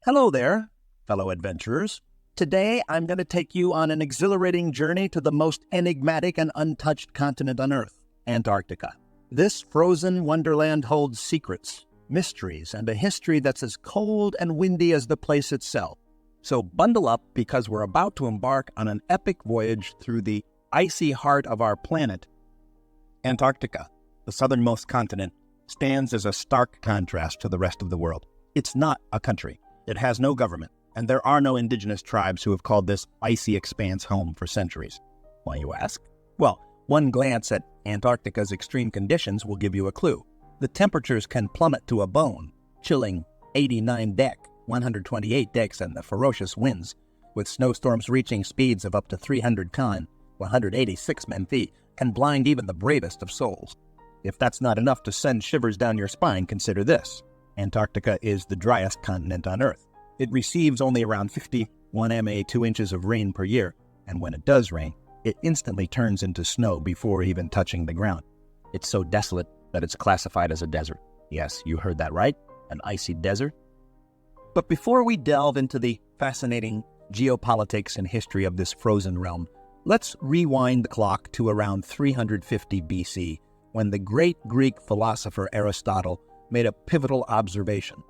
Hello there, fellow adventurers. Today, I'm going to take you on an exhilarating journey to the most enigmatic and untouched continent on Earth, Antarctica. This frozen wonderland holds secrets, mysteries, and a history that's as cold and windy as the place itself. So bundle up because we're about to embark on an epic voyage through the icy heart of our planet. Antarctica, the southernmost continent, stands as a stark contrast to the rest of the world. It's not a country. It has no government, and there are no indigenous tribes who have called this icy expanse home for centuries. Why, you ask? Well, one glance at Antarctica's extreme conditions will give you a clue. The temperatures can plummet to a bone, chilling 89 deck, 128 decks, and the ferocious winds, with snowstorms reaching speeds of up to 300 km, 186 men-feet, can blind even the bravest of souls. If that's not enough to send shivers down your spine, consider this. Antarctica is the driest continent on Earth. It receives only around 51 ma 2 inches of rain per year, and when it does rain, it instantly turns into snow before even touching the ground. It's so desolate that it's classified as a desert. Yes, you heard that right, an icy desert. But before we delve into the fascinating geopolitics and history of this frozen realm, let's rewind the clock to around 350 BC, when the great Greek philosopher Aristotle made a pivotal observation.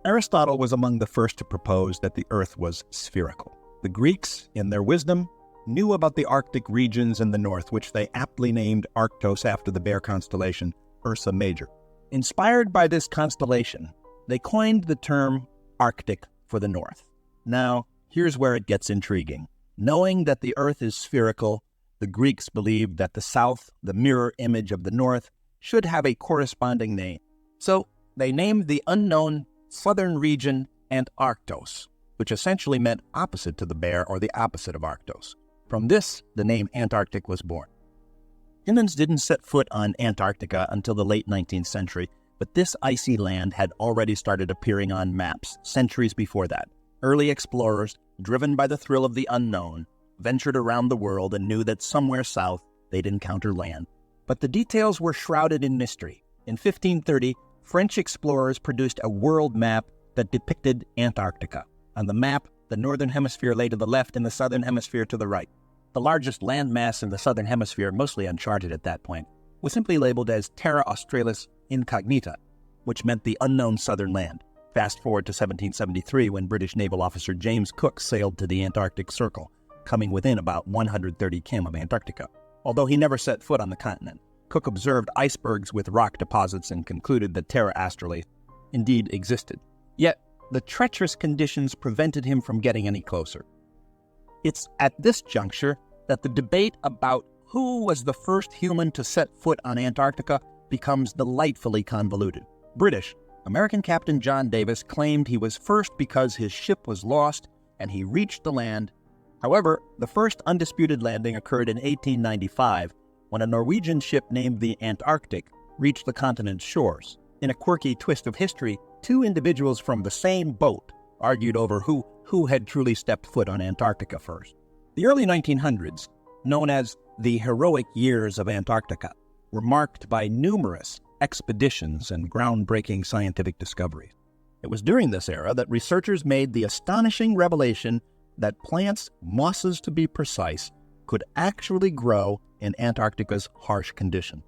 Aristotle was among the first to propose that the Earth was spherical. The Greeks, in their wisdom, knew about the Arctic regions in the north, which they aptly named Arctos after the bear constellation Ursa Major. Inspired by this constellation, they coined the term Arctic for the north. Now, here's where it gets intriguing. Knowing that the Earth is spherical, the Greeks believed that the south, the mirror image of the north, should have a corresponding name. So they named the unknown southern region Antarctos, which essentially meant opposite to the bear or the opposite of Arctos. From this, the name Antarctic was born. Humans didn't set foot on Antarctica until the late 19th century, but this icy land had already started appearing on maps centuries before that. Early explorers, driven by the thrill of the unknown, ventured around the world and knew that somewhere south they'd encounter land. But the details were shrouded in mystery. In 1530, French explorers produced a world map that depicted Antarctica. On the map, the northern hemisphere lay to the left and the southern hemisphere to the right. The largest landmass in the southern hemisphere, mostly uncharted at that point, was simply labeled as Terra Australis Incognita, which meant the unknown southern land. Fast forward to 1773, when British naval officer James Cook sailed to the Antarctic Circle, coming within about 130 km of Antarctica. Although he never set foot on the continent, Cook observed icebergs with rock deposits and concluded that Terra Australis indeed existed. Yet, the treacherous conditions prevented him from getting any closer. It's at this juncture that the debate about who was the first human to set foot on Antarctica becomes delightfully convoluted. American Captain John Davis claimed he was first because his ship was lost and he reached the land. However, the first undisputed landing occurred in 1895, when a Norwegian ship named the Antarctic reached the continent's shores. In a quirky twist of history, two individuals from the same boat argued over who had truly stepped foot on Antarctica first. The early 1900s, known as the heroic years of Antarctica, were marked by numerous expeditions and groundbreaking scientific discoveries. It was during this era that researchers made the astonishing revelation that plants, mosses to be precise, could actually grow in Antarctica's harsh condition.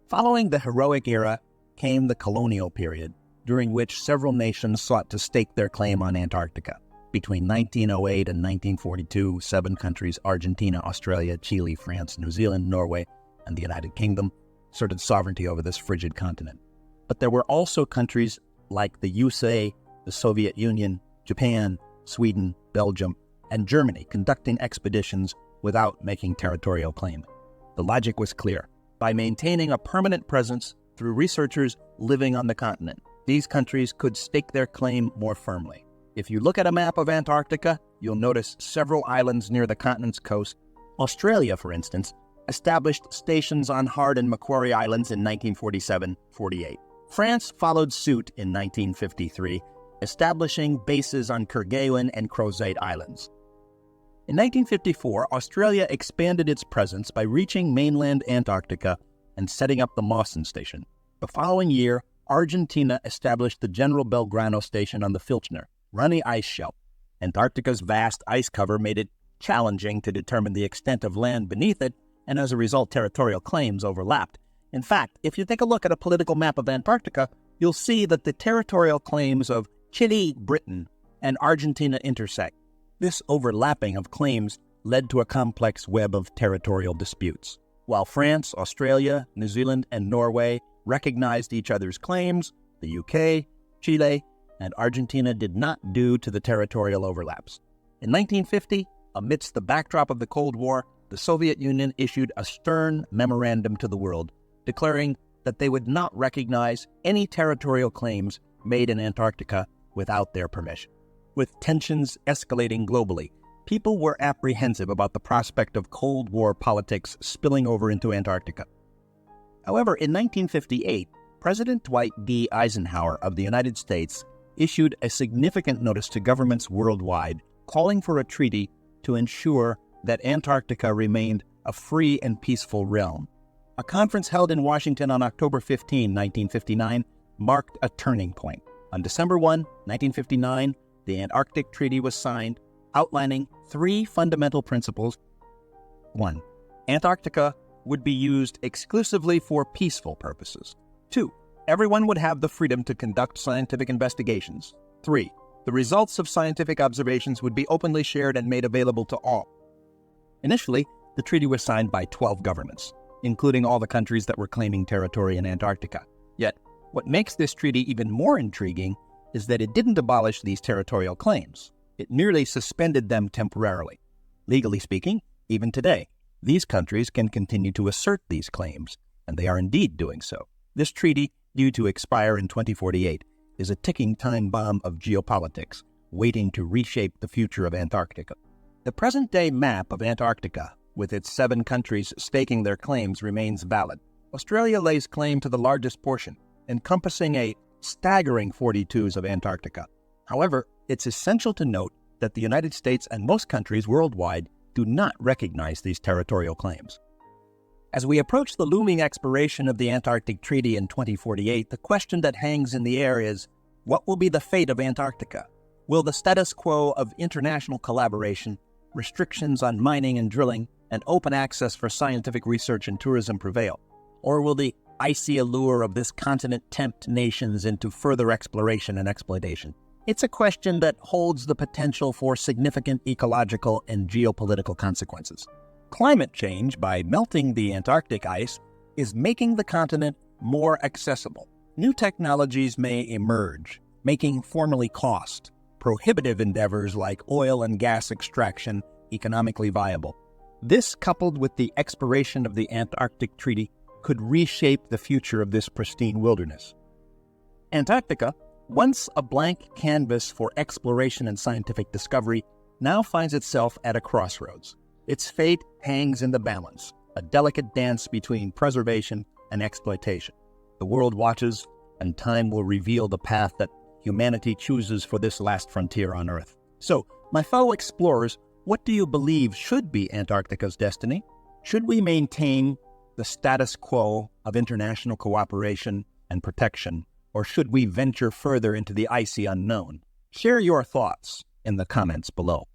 Following the heroic era came the Colonial period, during which several nations sought to stake their claim on Antarctica. Between 1908 and 1942, 7 countries, Argentina, Australia, Chile, France, New Zealand, Norway, and the United Kingdom, asserted sovereignty over this frigid continent. But there were also countries like the USA, the Soviet Union, Japan, Sweden, Belgium, and Germany conducting expeditions without making territorial claim. The logic was clear. By maintaining a permanent presence through researchers living on the continent, these countries could stake their claim more firmly. If you look at a map of Antarctica, you'll notice several islands near the continent's coast. Australia, for instance, established stations on Hard and Macquarie Islands in 1947-48. France followed suit in 1953, establishing bases on Kerguelen and Crozet Islands. In 1954, Australia expanded its presence by reaching mainland Antarctica and setting up the Mawson Station. The following year, Argentina established the General Belgrano Station on the Filchner, runny ice shelf. Antarctica's vast ice cover made it challenging to determine the extent of land beneath it, and as a result, territorial claims overlapped. In fact, if you take a look at a political map of Antarctica, you'll see that the territorial claims of Chile, Britain, and Argentina intersect. This overlapping of claims led to a complex web of territorial disputes. While France, Australia, New Zealand, and Norway recognized each other's claims, the UK, Chile, and Argentina did not due to the territorial overlaps. In 1950, amidst the backdrop of the Cold War, the Soviet Union issued a stern memorandum to the world, declaring that they would not recognize any territorial claims made in Antarctica without their permission. With tensions escalating globally, people were apprehensive about the prospect of Cold War politics spilling over into Antarctica. However, in 1958, President Dwight D. Eisenhower of the United States issued a significant notice to governments worldwide calling for a treaty to ensure that Antarctica remained a free and peaceful realm. A conference held in Washington on October 15, 1959, marked a turning point. On December 1, 1959, the Antarctic Treaty was signed, outlining three fundamental principles. 1. Antarctica would be used exclusively for peaceful purposes. 2. Everyone would have the freedom to conduct scientific investigations. 3. The results of scientific observations would be openly shared and made available to all. Initially, the treaty was signed by 12 governments, including all the countries that were claiming territory in Antarctica. Yet, what makes this treaty even more intriguing is that it didn't abolish these territorial claims. It merely suspended them temporarily. Legally speaking, even today, these countries can continue to assert these claims, and they are indeed doing so. This treaty, due to expire in 2048, is a ticking time bomb of geopolitics, waiting to reshape the future of Antarctica. The present-day map of Antarctica, with its 7 countries staking their claims, remains valid. Australia lays claim to the largest portion, encompassing a staggering 42s of Antarctica. However, it's essential to note that the United States and most countries worldwide do not recognize these territorial claims. As we approach the looming expiration of the Antarctic Treaty in 2048, the question that hangs in the air is, what will be the fate of Antarctica? Will the status quo of international collaboration, restrictions on mining and drilling, and open access for scientific research and tourism prevail? Or will the icy allure of this continent tempt nations into further exploration and exploitation? It's a question that holds the potential for significant ecological and geopolitical consequences. Climate change, by melting the Antarctic ice, is making the continent more accessible. New technologies may emerge, making formerly cost-prohibitive endeavors like oil and gas extraction economically viable. This, coupled with the expiration of the Antarctic Treaty, could reshape the future of this pristine wilderness. Antarctica, once a blank canvas for exploration and scientific discovery, now finds itself at a crossroads. Its fate hangs in the balance, a delicate dance between preservation and exploitation. The world watches, and time will reveal the path that humanity chooses for this last frontier on Earth. So, my fellow explorers, what do you believe should be Antarctica's destiny? Should we maintain the status quo of international cooperation and protection, or should we venture further into the icy unknown? Share your thoughts in the comments below.